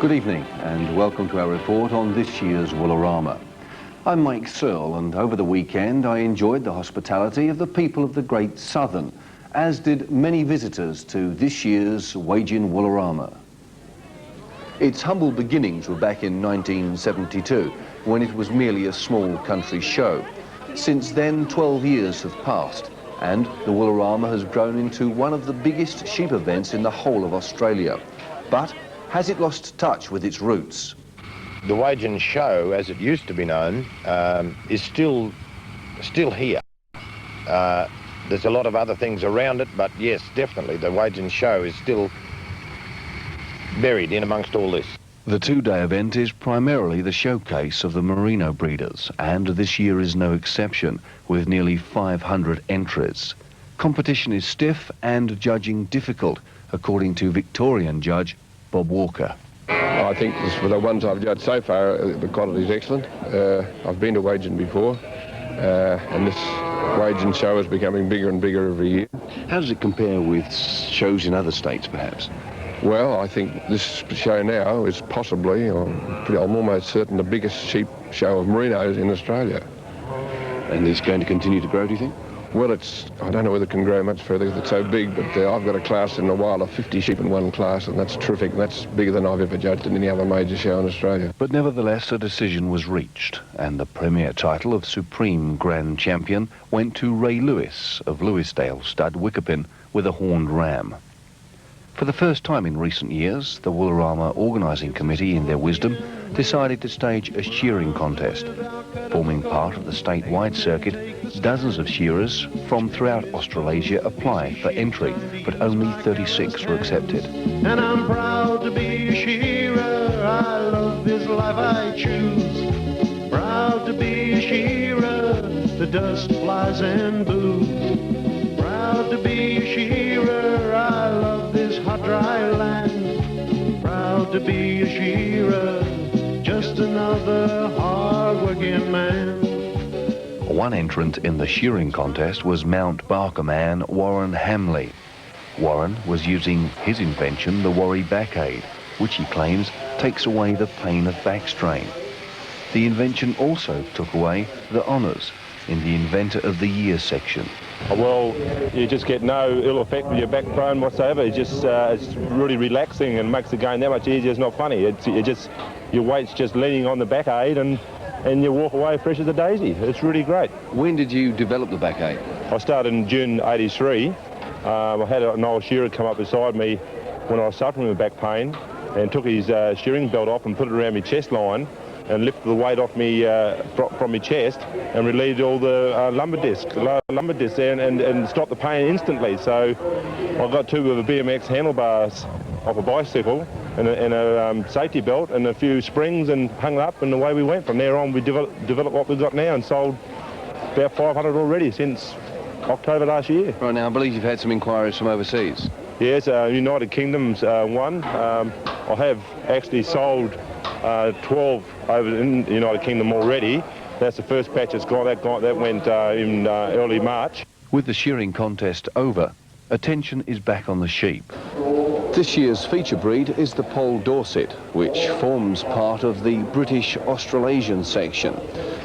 Good evening and welcome to our report on this year's Woolarama. I'm Mike Searle, and over the weekend I enjoyed the hospitality of the people of the Great Southern, as did many visitors to this year's Wagin Woolorama. Its humble beginnings were back in 1972, when it was merely a small country show. Since then, 12 years have passed, and the Woolarama has grown into one of the biggest sheep events in the whole of Australia. But has it lost touch with its roots? The Wagin show, as it used to be known, is still here. There's a lot of other things around it, but yes, definitely, the Wagin show is still buried in amongst all this. The two-day event is primarily the showcase of the merino breeders, and this year is no exception, with nearly 500 entries. Competition is stiff and judging difficult, according to Victorian judge Bob Walker. I think for the ones I've judged so far, the quality is excellent. I've been to Wagin before, and this Wagin show is becoming bigger and bigger every year. How does it compare with shows in other states, perhaps? Well, I think this show now is possibly, I'm almost certain, the biggest sheep show of merinos in Australia. And it's going to continue to grow, do you think? Well, I don't know whether it can grow much further because it's so big, but I've got a class in the wild of 50 sheep in one class, and that's terrific. And that's bigger than I've ever judged in any other major show in Australia. But nevertheless, a decision was reached, and the premier title of Supreme Grand Champion went to Ray Lewis of Lewisdale stud Wickepin with a horned ram. For the first time in recent years, the Woolarama Organising Committee, in their wisdom, decided to stage a shearing contest. Forming part of the statewide circuit, dozens of shearers from throughout Australasia apply for entry, but only 36 were accepted. And I'm proud to be a shearer, I love this life I choose. Proud to be a shearer, the dust flies and booze. Proud to be a shearer, I love this hot dry land. Proud to be a shearer, just another hard-working man. One entrant in the shearing contest was Mount Barker man Warren Hamley. Warren was using his invention, the worry Backache, which he claims takes away the pain of back strain. The invention also took away the honours in the Inventor of the Year section. Well, you just get no ill effect with your backbone whatsoever. It's just it's really relaxing and makes the game that much easier. It's not funny. Your weight's just leaning on the Backache and you walk away fresh as a daisy. It's really great. When did you develop the Backache? I started in June '83. I had an old shearer come up beside me when I was suffering with back pain and took his shearing belt off and put it around my chest line and lifted the weight off me from my chest and relieved all the lumbar disc there and stopped the pain instantly. So I got two of the BMX handlebars off a bicycle and a safety belt and a few springs and hung it up, and away we went. From there on, we developed what we've got now and sold about 500 already since October last year. Right, now I believe you've had some inquiries from overseas. Yes, United Kingdom's one. I have actually sold 12 over in the United Kingdom already. That's the first batch that's gone. That went in early March. With the shearing contest over, attention is back on the sheep. This year's feature breed is the Poll Dorset, which forms part of the British Australasian section.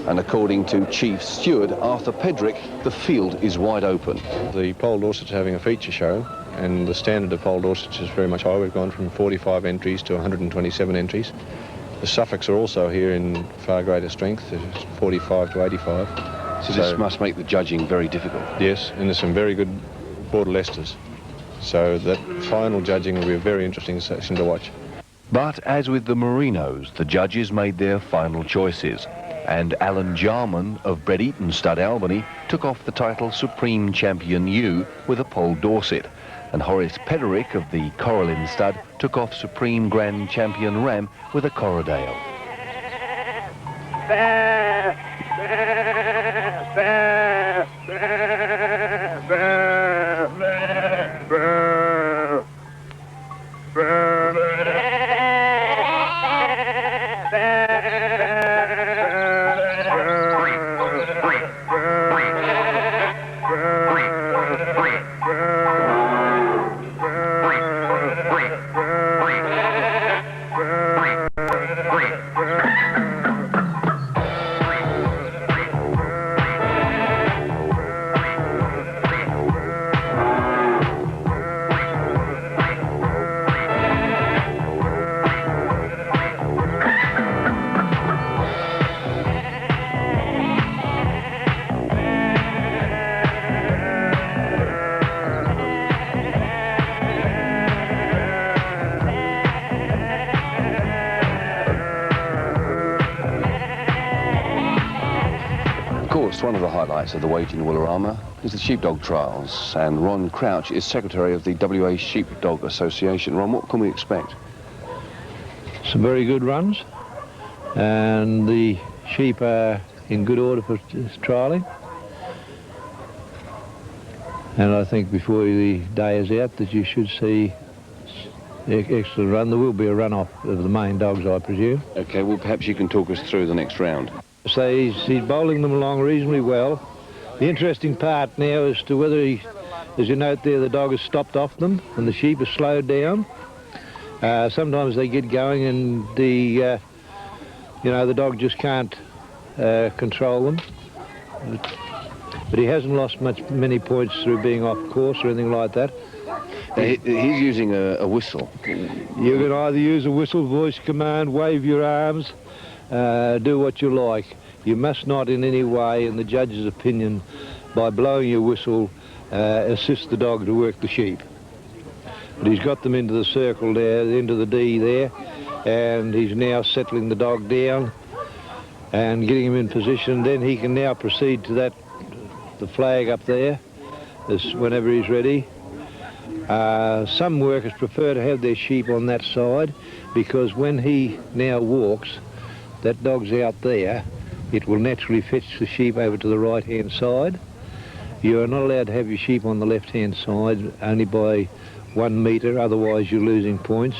And according to Chief Steward Arthur Pedrick, the field is wide open. The Poll Dorset's having a feature show, and the standard of Poll Dorsets is very much high. We've gone from 45 entries to 127 entries. The Suffolks are also here in far greater strength, 45 to 85. So this must make the judging very difficult. Yes, and there's some very good Border Leicesters. So that final judging will be a very interesting session to watch. But as with the merinos, the judges made their final choices. And Alan Jarman of Bred Eaton Stud Albany took off the title Supreme Champion U with a Poll Dorset. And Horace Pederick of the Coralline Stud took off Supreme Grand Champion Ram with a Corriedale. Yes, one of the highlights of the Wagin Woolorama is the Sheepdog Trials, and Ron Crouch is secretary of the WA Sheepdog Association. Ron, what can we expect? Some very good runs, and the sheep are in good order for trialling. And I think before the day is out that you should see excellent run. There will be a run-off of the main dogs, I presume. Okay, well, perhaps you can talk us through the next round. So he's bowling them along reasonably well. The interesting part now is to whether he, as you note there, the dog has stopped off them and the sheep has slowed down. Sometimes they get going and the dog just can't control them. But he hasn't lost many points through being off course or anything like that. He's using a whistle. You can either use a whistle, voice command, wave your arms, do what you like. You must not in any way, in the judge's opinion, by blowing your whistle, assist the dog to work the sheep. But he's got them into the circle there, into the D there, and he's now settling the dog down and getting him in position. Then he can now proceed to the flag up there, whenever he's ready. Some workers prefer to have their sheep on that side because when he now walks, that dog's out there, it will naturally fetch the sheep over to the right-hand side. You are not allowed to have your sheep on the left-hand side, only by 1 metre, otherwise you're losing points.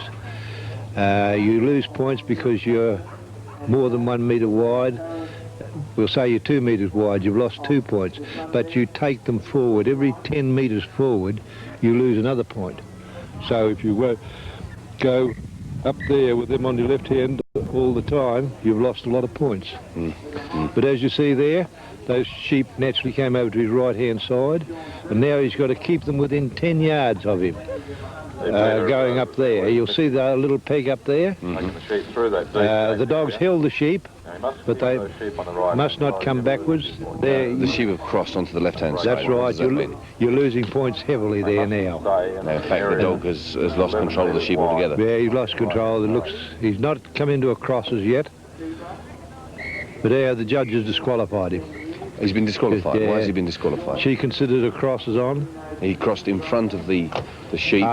You lose points because you're more than 1 metre wide. We'll say you're 2 metres wide, you've lost 2 points, but you take them forward. Every 10 metres forward, you lose another point. So if you go up there with them on your left hand all the time, you've lost a lot of points. But as you see there, those sheep naturally came over to his right-hand side, and now he's got to keep them within 10 yards of him. Going up there. You'll see the little peg up there. The dogs held the sheep, but they must not come backwards. The sheep have crossed onto the left-hand side. That's right. You're losing points heavily there now. In fact, the dog has lost control of the sheep altogether. Yeah, he's lost control. He's not come into a cross as yet, but there the judge has disqualified him. He's been disqualified. Why has he been disqualified? She considered a cross as on. He crossed in front of the sheep,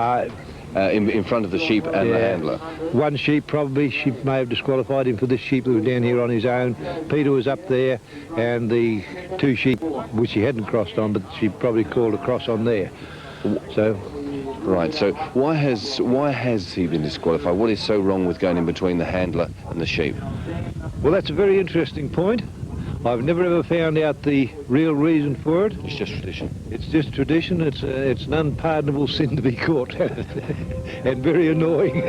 in front of the sheep and the handler. One sheep probably, she may have disqualified him for this sheep that was down here on his own. Peter was up there, and the 2 sheep, which he hadn't crossed on, but she probably called a cross on there. So. Right, so why has he been disqualified? What is so wrong with going in between the handler and the sheep? Well, that's a very interesting point. I've never ever found out the real reason for it. It's just tradition. It's just tradition. It's an unpardonable sin to be caught, and very annoying.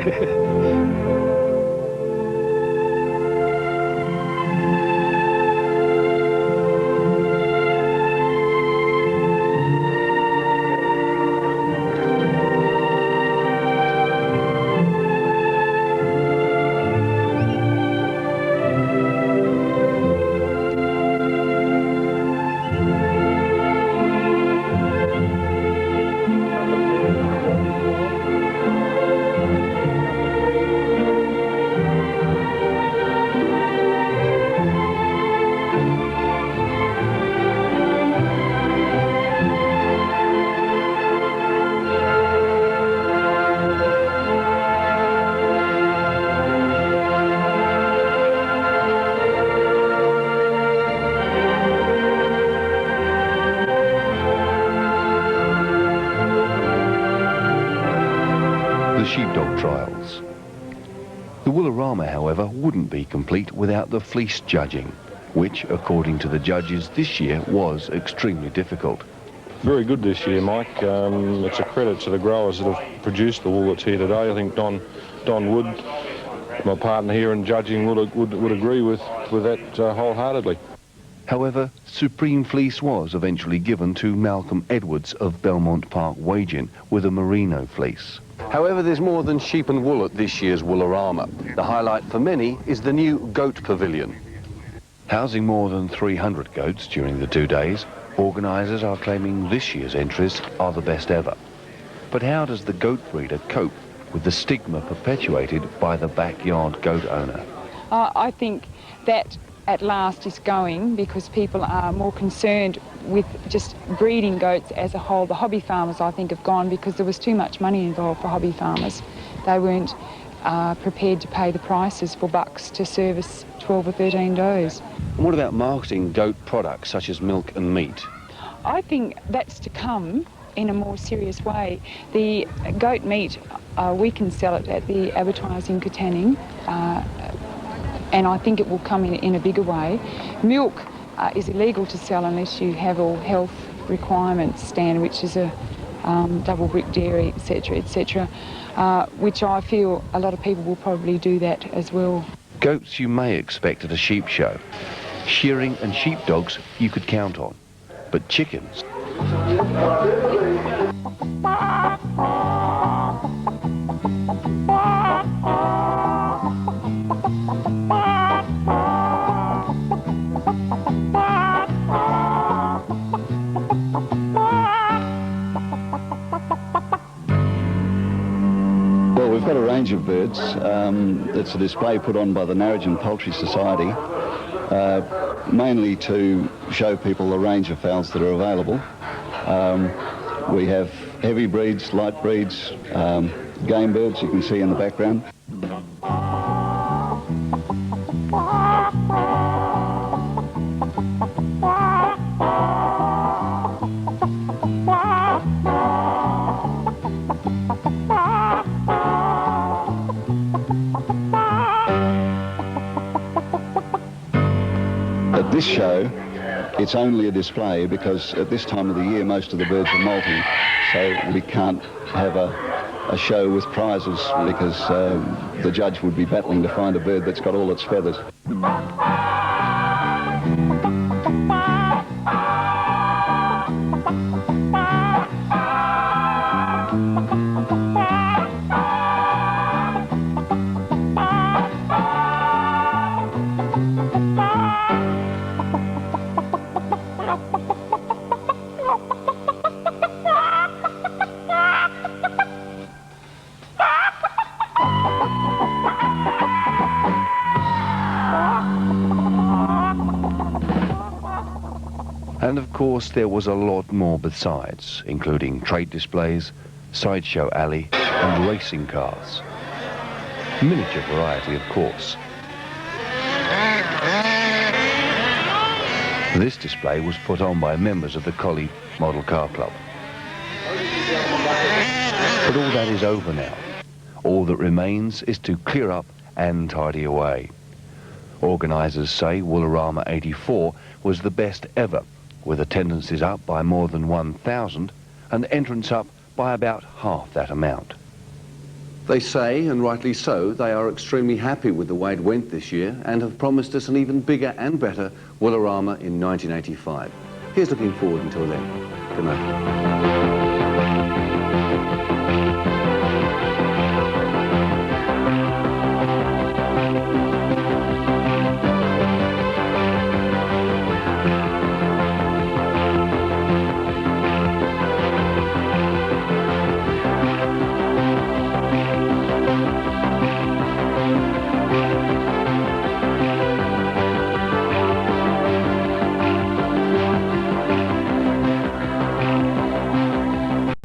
Sheepdog Trials. The Woolorama, however, wouldn't be complete without the fleece judging, which, according to the judges this year, was extremely difficult. Very good this year, Mike. It's a credit to the growers that have produced the wool that's here today. I think Don Wood, my partner here in judging, would agree with that wholeheartedly. However, supreme fleece was eventually given to Malcolm Edwards of Belmont Park, Wagin, with a merino fleece. However, there's more than sheep and wool at this year's Woolorama. The highlight for many is the new goat pavilion. Housing more than 300 goats during the 2 days, organisers are claiming this year's entries are the best ever. But how does the goat breeder cope with the stigma perpetuated by the backyard goat owner? I think that at last is going, because people are more concerned with just breeding goats as a whole. The hobby farmers, I think, have gone because there was too much money involved for hobby farmers. They weren't prepared to pay the prices for bucks to service 12 or 13 does. And what about marketing goat products such as milk and meat? I think that's to come in a more serious way. The goat meat, we can sell it at the abattoirs in Katanning, and I think it will come in a bigger way. Milk is illegal to sell unless you have all health requirements standard, which is a double brick dairy, etc., which I feel a lot of people will probably do that as well. Goats you may expect at a sheep show. Shearing and sheepdogs you could count on. But chickens... Well, we've got a range of birds. It's a display put on by the Narrogin Poultry Society, mainly to show people the range of fowls that are available. We have heavy breeds, light breeds, game birds you can see in the background. At this show, it's only a display because at this time of the year most of the birds are molting, so we can't have a show with prizes because the judge would be battling to find a bird that's got all its feathers. And of course there was a lot more besides, including trade displays, sideshow alley and racing cars. Miniature variety, of course. This display was put on by members of the Collie Model Car Club. But all that is over now. All that remains is to clear up and tidy away. Organisers say Woolarama 84 was the best ever, with attendances up by more than 1,000 and entrance up by about half that amount. They say, and rightly so, they are extremely happy with the way it went this year and have promised us an even bigger and better Woolarama in 1985. Here's looking forward until then. Good night.